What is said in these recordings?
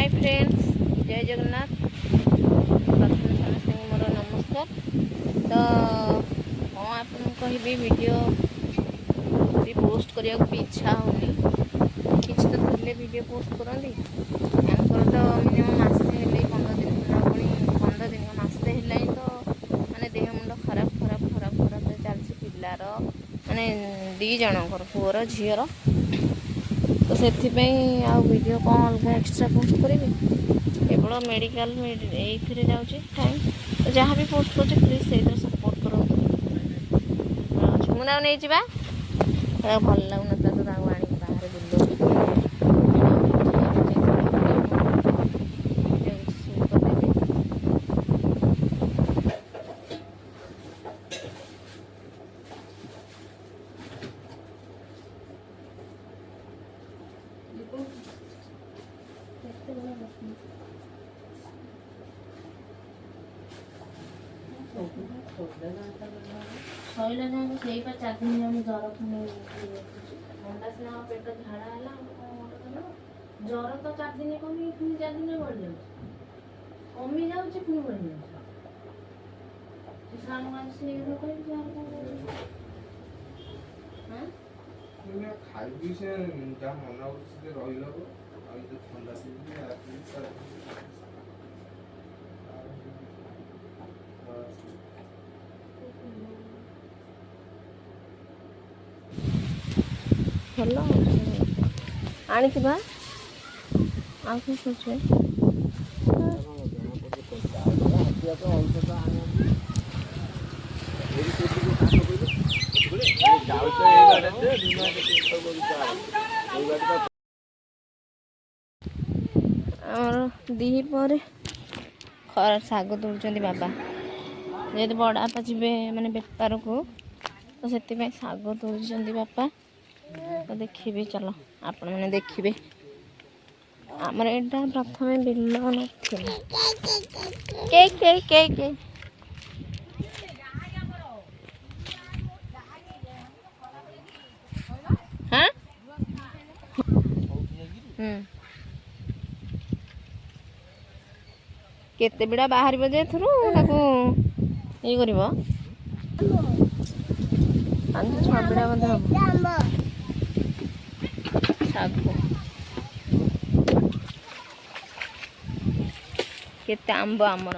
Hi friends जय जगन्नाथ प्रथम समस्त मोर नमस्कार। तो आपन कहबी वीडियो भी पोस्ट करिया भी इच्छा होनी किछ तो थे वीडियो पोस्ट करती तो मिनिमम मासे हेले 15 दिन पुणी 15 दिन मासे है तो माने देह मुंड खराब खराब खराब खराब चलती पिलार माने दी जनकर पुअर झीर तो से वीडियो कौन अलग एक्स्ट्रा पोस्ट करी केवल मेडिकल ये जाऊँगी टाइम तो जहाँ भी पोस्ट कर प्लीज से सपोर्ट करूँ। छुमुना नहीं जा भल लगुन तो आनी बाहर बुल शैला जाए से 4 दिन जर ठंडा सीना पेट झाड़ा है जर तो 4 दिन कमी 4 दिन बढ़ जाए कमी जाऊँगी पुणी बढ़ जाए खाई से जहाँ मना रही ठंडा हेलो आनी आ सोचे दी पर शाग तोड़ बाबा जेहेतु बड़ बापा जी मैंने बेपार को तो से शाग तोड़ बापा तो देखिए चलो आपण मैंने देखिए आमर एटा प्रथम बिल नाला के के के के हाँ केते बिड़ा बाहर जे थरू ताको ये करिवो 5-6 बिड़ा बंद हम सागो केते आंब आमर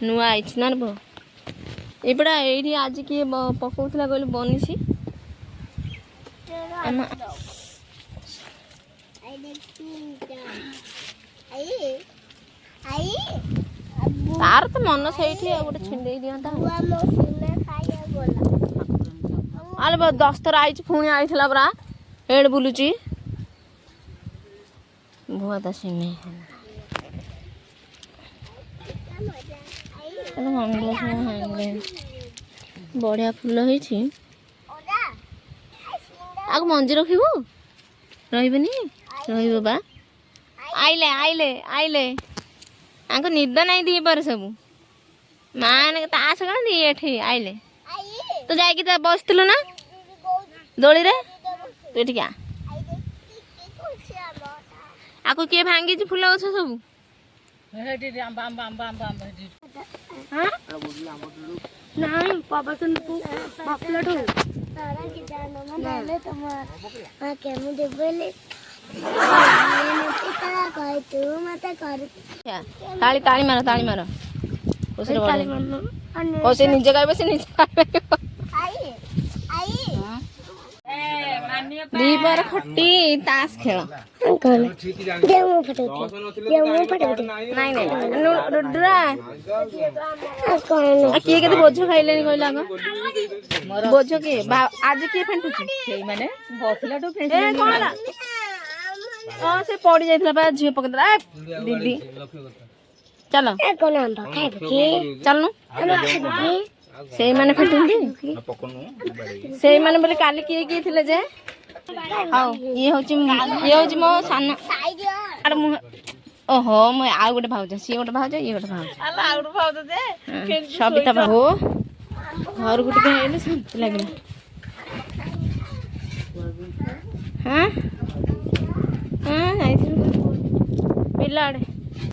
नुआ आइछ ना बो एपड़ा एठी आज किए पकौथला कहले बनिसी अम्मा तार तो मन से गोटे छिंडे दिंता अरे 10 थर आई पुणी आई परा एड बुलुची भुआ तो सिमे बढ़िया फूल होती आग मंजी रखिबू रही बा आइले आइले आइले आंको निद नहीं दी पर सब माने तास कण दी एठी आइले तो जाइकी तो बसलु ना दोली रे तू ठीक आ आको किए भांगी फूल गछ सब नहीं पापा सुन पपलट हो सारा की जानो माने तुम हां के मुझे बोले ताली ताली मारो कोसे निजे गाइबे से निजे दी बार खट्टी ताश खेल नहीं रुद्रा किए के बोझ खाइले कहला बोझ किए आज किए फेंटुची माने बसलाटू फेंटे कोन हाँ से पड़ी जाइथला बा झियो पकड़ा दीदी चलो चलनु से माने फेंटुंदी से माने बोले काली किए थिले जे हाउ ये होची मो सान अरे मु ओहो मो आ गोटे भाउज सी गोटे भाउज ये गोटे भाउज अला आ गोटे भाउज जे सबिता बाबू घर गुटे के आइले शांति लागला हां ବିଲ ଆଡ଼େ